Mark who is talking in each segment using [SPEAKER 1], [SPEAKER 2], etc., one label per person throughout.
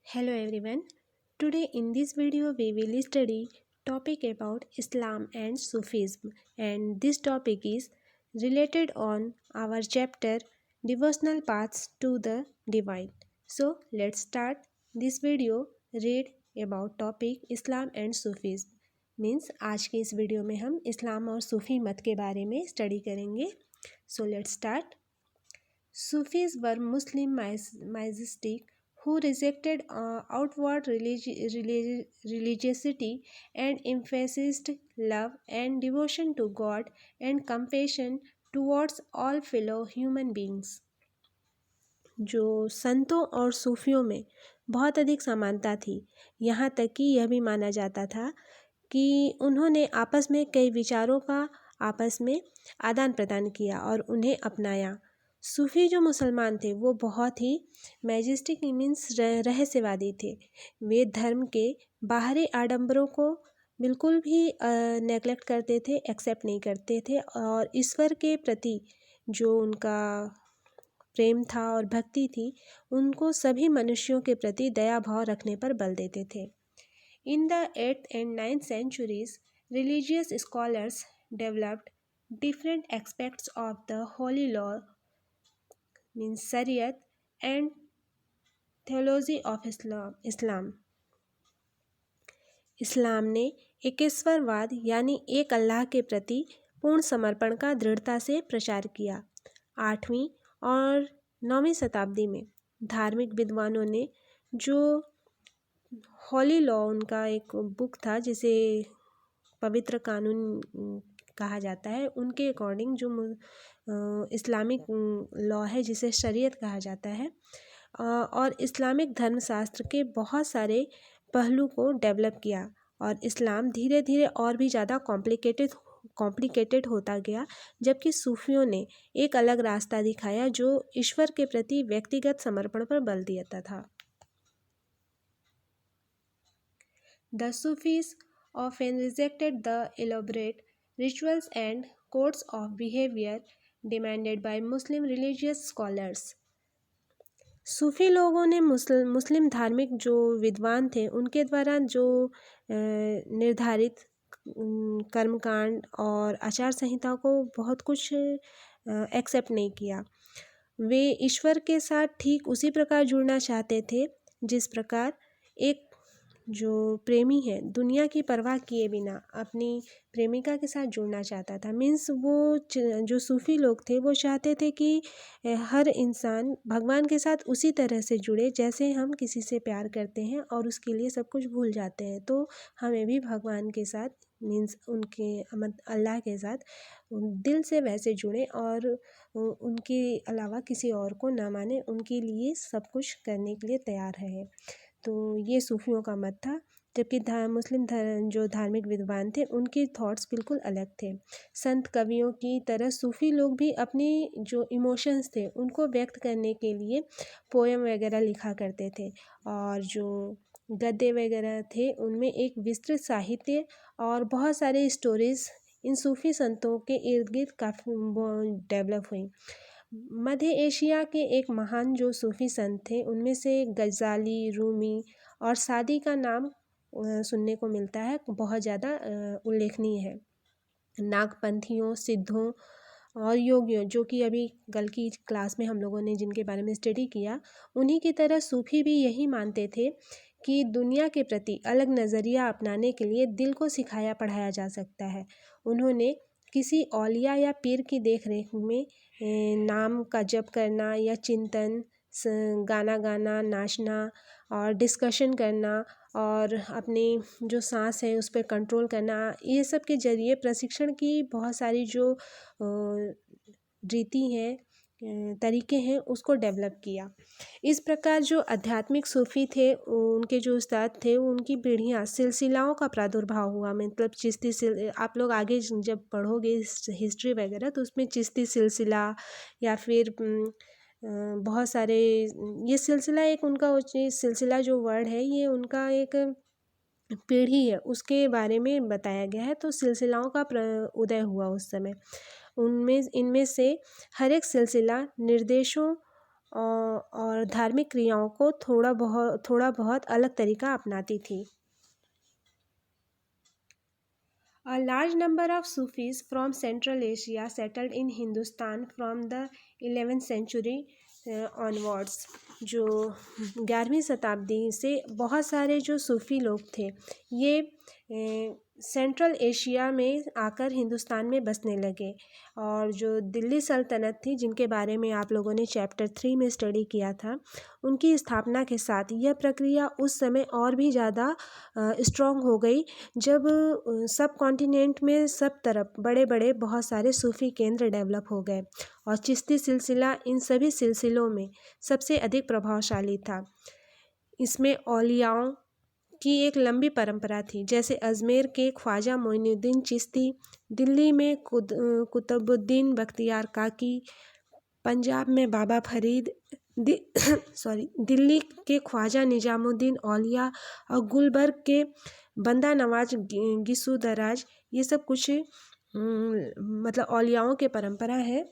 [SPEAKER 1] Hello everyone. Today in this video we will study topic about Islam and Sufism, and this topic is related on our chapter Devotional Paths to the Divine. So let's start this video. Read about topic Islam and Sufism. Means आज के इस video में हम इस्लाम और सूफी मत के बारे में स्टडी करेंगे. So let's start. Sufis were Muslim mystics who rejected outward religiosity and emphasized love and devotion to God and compassion towards all fellow human beings. जो संतों और सूफियों में बहुत अधिक समानता थी, यहाँ तक कि यह भी माना जाता था कि उन्होंने आपस में कई विचारों का आपस में आदान प्रदान किया और उन्हें अपनाया. सूफी जो मुसलमान थे वो बहुत ही मैजेस्टिक मीन्स रहस्यवादी थे. वे धर्म के बाहरी आडंबरों को बिल्कुल भी नेगलेक्ट करते थे, एक्सेप्ट नहीं करते थे और ईश्वर के प्रति जो उनका प्रेम था और भक्ति थी उनको सभी मनुष्यों के प्रति दया भाव रखने पर बल देते थे. In the 8th and 9th centuries, religious scholars developed different aspects of the holy law, means Shariat, and theology of Islam. इस्लाम ने एकेश्वरवाद यानी एक अल्लाह के प्रति पूर्ण समर्पण का दृढ़ता से प्रचार किया. 8वीं और 9वीं शताब्दी में धार्मिक विद्वानों ने जो हॉली लॉ, उनका एक बुक था जिसे पवित्र कानून कहा जाता है, उनके अकॉर्डिंग जो इस्लामिक लॉ है जिसे शरीयत कहा जाता है, और इस्लामिक धर्मशास्त्र के बहुत सारे पहलू को डेवलप किया और इस्लाम धीरे धीरे और भी ज़्यादा कॉम्प्लिकेटेड होता गया, जबकि सूफियों ने एक अलग रास्ता दिखाया जो ईश्वर के प्रति व्यक्तिगत समर्पण पर बल देता था. The Sufis often rejected the elaborate rituals and codes of behavior demanded by Muslim religious scholars. सूफी लोगों ने मुस्लिम धार्मिक जो विद्वान थे उनके द्वारा जो निर्धारित कर्मकांड और आचार संहिता को बहुत कुछ एक्सेप्ट नहीं किया. वे ईश्वर के साथ ठीक उसी प्रकार जुड़ना चाहते थे जिस प्रकार एक जो प्रेमी है दुनिया की परवाह किए बिना अपनी प्रेमिका के साथ जुड़ना चाहता था. मीन्स वो जो सूफ़ी लोग थे वो चाहते थे कि हर इंसान भगवान के साथ उसी तरह से जुड़े जैसे हम किसी से प्यार करते हैं और उसके लिए सब कुछ भूल जाते हैं. तो हमें भी भगवान के साथ मीन्स उनके अल्लाह के साथ दिल से वैसे जुड़े और उनके अलावा किसी और को ना माने, उनके लिए सब कुछ करने के लिए तैयार है. तो ये सूफियों का मत था, जबकि मुस्लिम जो धार्मिक विद्वान थे उनके थॉट्स बिल्कुल अलग थे. संत कवियों की तरह सूफी लोग भी अपनी जो इमोशंस थे उनको व्यक्त करने के लिए पोएम वगैरह लिखा करते थे और जो गद्य वगैरह थे उनमें एक विस्तृत साहित्य और बहुत सारे स्टोरीज इन सूफी संतों के इर्द गिर्द काफ़ी डेवलप हुई. मध्य एशिया के एक महान जो सूफी संत थे उनमें से गज़ाली, रूमी और सादी का नाम सुनने को मिलता है, बहुत ज़्यादा उल्लेखनीय है. नागपंथियों, सिद्धों और योगियों, जो कि अभी कल की क्लास में हम लोगों ने जिनके बारे में स्टडी किया, उन्हीं की तरह सूफी भी यही मानते थे कि दुनिया के प्रति अलग नज़रिया अपनाने के लिए दिल को सिखाया पढ़ाया जा सकता है. उन्होंने किसी औलिया या पीर की देख रेख में नाम का जप करना या चिंतन, गाना गाना, नाचना और डिस्कशन करना और अपनी जो सांस है उस पर कंट्रोल करना, ये सब के जरिए प्रशिक्षण की बहुत सारी जो रीति हैं, तरीके हैं, उसको डेवलप किया. इस प्रकार जो आध्यात्मिक सूफ़ी थे उनके जो उस्ताद थे उनकी पीढ़ियाँ सिलसिलाओं का प्रादुर्भाव हुआ. मतलब चिश्ती आप लोग आगे जब पढ़ोगे हिस्ट्री वगैरह तो उसमें चिश्ती सिलसिला या फिर बहुत सारे, ये सिलसिला एक उनका सिलसिला जो वर्ड है ये उनका एक पीढ़ी है उसके बारे में बताया गया है. तो सिलसिलाओं का उदय हुआ उस समय. इनमें से हर एक सिलसिला निर्देशों और धार्मिक क्रियाओं को थोड़ा बहुत अलग तरीका अपनाती थी। A large number of Sufis from Central Asia settled in Hindustan from the 11th century onwards। जो 11वीं शताब्दी से बहुत सारे जो सूफ़ी लोग थे ये सेंट्रल एशिया में आकर हिंदुस्तान में बसने लगे। और जो दिल्ली सल्तनत थी, जिनके बारे में आप लोगों ने चैप्टर 3 में स्टडी किया था, उनकी स्थापना के साथ यह प्रक्रिया उस समय और भी ज़्यादा स्ट्रॉन्ग हो गई, जब सब कॉन्टिनेंट में सब तरफ बड़े बड़े बहुत सारे सूफ़ी केंद्र डेवलप हो गए। और चिश्ती सिलसिला इन सभी सिलसिलों में सबसे अधिक प्रभावशाली था। इसमें औलियाओं की एक लंबी परंपरा थी, जैसे अजमेर के ख्वाजा मोइनुद्दीन चिश्ती, दिल्ली में कुतुबुद्दीन बख्तियार काकी, पंजाब में बाबा फरीद, दिल्ली के ख्वाजा निजामुद्दीन औलिया और गुलबर्ग के बंदा नवाज गिसूदराज, ये सब कुछ मतलब औलियाओं के परंपरा है।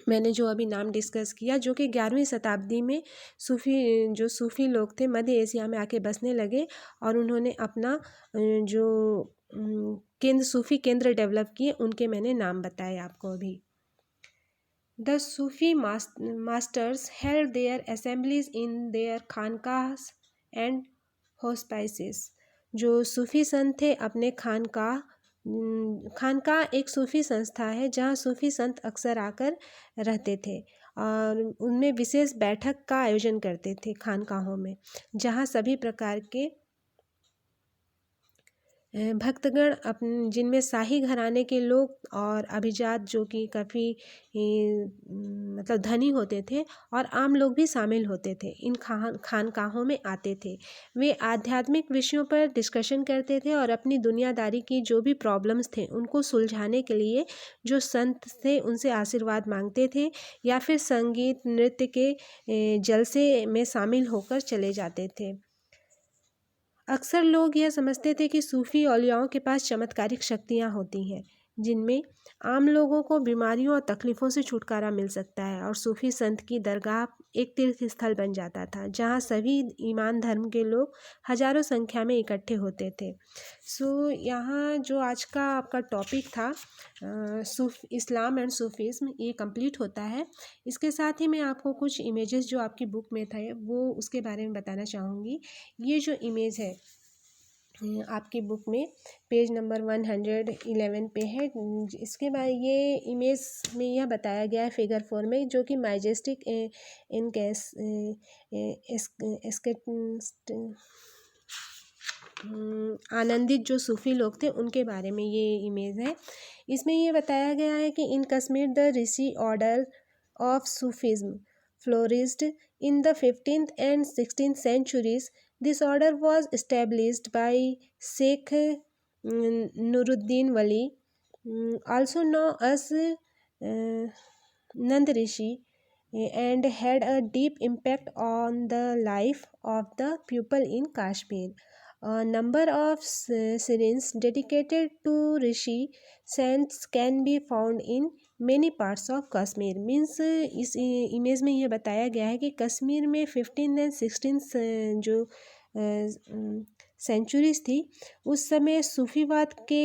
[SPEAKER 1] मैंने जो अभी नाम डिस्कस किया, जो कि 11वीं शताब्दी में सूफ़ी लोग थे मध्य एशिया में आके बसने लगे और उन्होंने अपना जो सूफ़ी केंद्र डेवलप किए, उनके मैंने नाम बताए आपको अभी। The Sufi masters held their assemblies in their खानकाहs and hospices। जो सूफ़ी संत थे अपने खानकाह एक सूफ़ी संस्था है जहाँ सूफ़ी संत अक्सर आकर रहते थे और उनमें विशेष बैठक का आयोजन करते थे खानकाहों में, जहाँ सभी प्रकार के भक्तगण जिनमें शाही घराने के लोग और अभिजात जो कि काफ़ी मतलब धनी होते थे और आम लोग भी शामिल होते थे, इन खानकाहों में आते थे। वे आध्यात्मिक विषयों पर डिस्कशन करते थे और अपनी दुनियादारी की जो भी प्रॉब्लम्स थे उनको सुलझाने के लिए जो संत थे उनसे आशीर्वाद मांगते थे या फिर संगीत नृत्य के जलसे में शामिल होकर चले जाते थे। अक्सर लोग यह समझते थे कि सूफ़ी औलियाओं के पास चमत्कारिक शक्तियाँ होती हैं, जिनमें आम लोगों को बीमारियों और तकलीफ़ों से छुटकारा मिल सकता है। और सूफ़ी संत की दरगाह एक तीर्थ स्थल बन जाता था, जहाँ सभी ईमान धर्म के लोग हज़ारों संख्या में इकट्ठे होते थे। यहाँ जो आज का आपका टॉपिक था इस्लाम एंड सूफ़ीज़्म, ये कंप्लीट होता है। इसके साथ ही मैं आपको कुछ इमेजेस जो आपकी बुक में थे वो उसके बारे में बताना चाहूँगी। ये जो इमेज है आपकी बुक में पेज नंबर 111 पे है। इसके बाद ये इमेज में यह बताया गया है फिगर 4 में, जो कि मैजेस्टिक इनकेस आनंदित जो सूफ़ी लोग थे उनके बारे में ये इमेज है। इसमें ये बताया गया है कि in Kashmir the Rishi order of Sufism flourished in the 15th and 16th centuries। This order was established by Sheikh Nuruddin Wali, also known as Nand Rishi, and had a deep impact on the life of the people in Kashmir। A number of shrines dedicated to Rishi saints can be found in many parts of Kashmir। Means इस image में ये बताया गया है कि कश्मीर में 15th and 16th जो centuries थी उस समय सूफीवाद के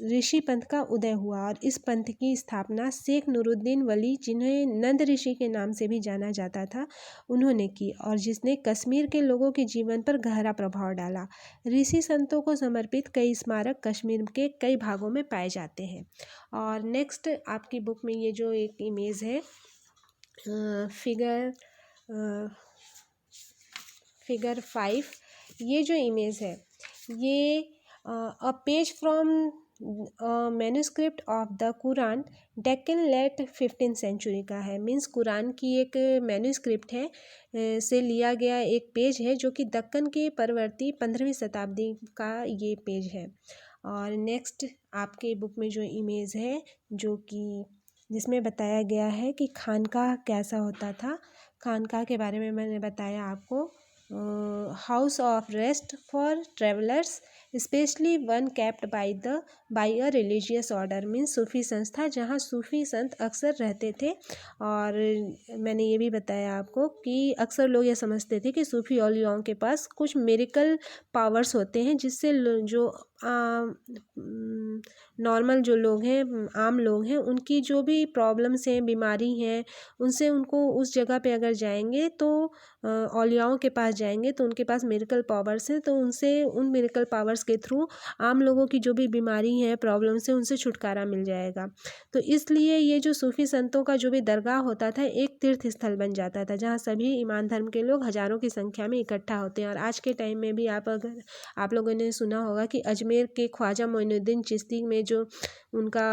[SPEAKER 1] ऋषि पंथ का उदय हुआ और इस पंथ की स्थापना शेख नूरुद्दीन वली, जिन्हें नंद ऋषि के नाम से भी जाना जाता था, उन्होंने की और जिसने कश्मीर के लोगों के जीवन पर गहरा प्रभाव डाला। ऋषि संतों को समर्पित कई स्मारक कश्मीर के कई भागों में पाए जाते हैं। और नेक्स्ट आपकी बुक में ये जो एक इमेज है फिगर 5, ये जो इमेज है ये a page from manuscript of the Quran Deccan late 15th century का है। मीन्स कुरान की एक मैन्यूस्क्रिप्ट है से लिया गया एक पेज है जो कि दक्कन के परवर्ती 15वीं शताब्दी का ये पेज है। और नेक्स्ट आपके बुक में जो इमेज है जो कि जिसमें बताया गया है कि खानकाह कैसा होता था, खानकाह के बारे में मैंने बताया आपको। House of rest for travellers especially one kept by a religious order, means सूफी संस्था जहाँ सूफी संत अक्सर रहते थे। और मैंने ये भी बताया आपको कि अक्सर लोग ये समझते थे कि सूफी औलियाओं के पास कुछ मिरेकल पावर्स होते हैं, जिससे जो नॉर्मल जो लोग हैं, आम लोग हैं, उनकी जो भी प्रॉब्लम्स हैं, बीमारी हैं, उनसे उनको उस जगह पे अगर जाएंगे तो औलियाओं के पास जाएंगे तो उनके पास मिरेकल पावर्स हैं, तो उनसे उन मिरेकल पावर्स के थ्रू आम लोगों की जो भी बीमारी है, प्रॉब्लम्स है, उनसे छुटकारा मिल जाएगा। तो इसलिए ये जो सूफी संतों का जो भी दरगाह होता था, एक तीर्थ स्थल बन जाता था, जहाँ सभी ईमान धर्म के लोग हज़ारों की संख्या में इकट्ठा होते हैं। और आज के टाइम में भी आप लोगों ने सुना होगा कि अजमेर के ख्वाजा मोइनुद्दीन चिश्ती में जो उनका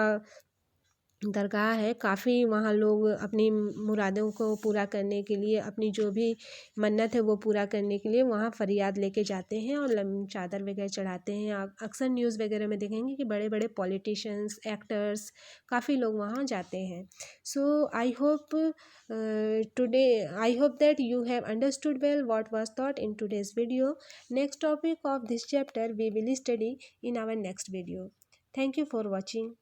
[SPEAKER 1] दरगाह है, काफ़ी वहाँ लोग अपनी मुरादों को पूरा करने के लिए, अपनी जो भी मन्नत है वो पूरा करने के लिए वहाँ फरियाद लेके जाते हैं और चादर वगैरह चढ़ाते हैं। आप अक्सर न्यूज़ वगैरह में देखेंगे कि बड़े बड़े पॉलिटिशियंस, एक्टर्स, काफ़ी लोग वहाँ जाते हैं। सो I hope that you have understood well what was taught in today's video. Next topic of this chapter we will study in our next video. Thank you for watching.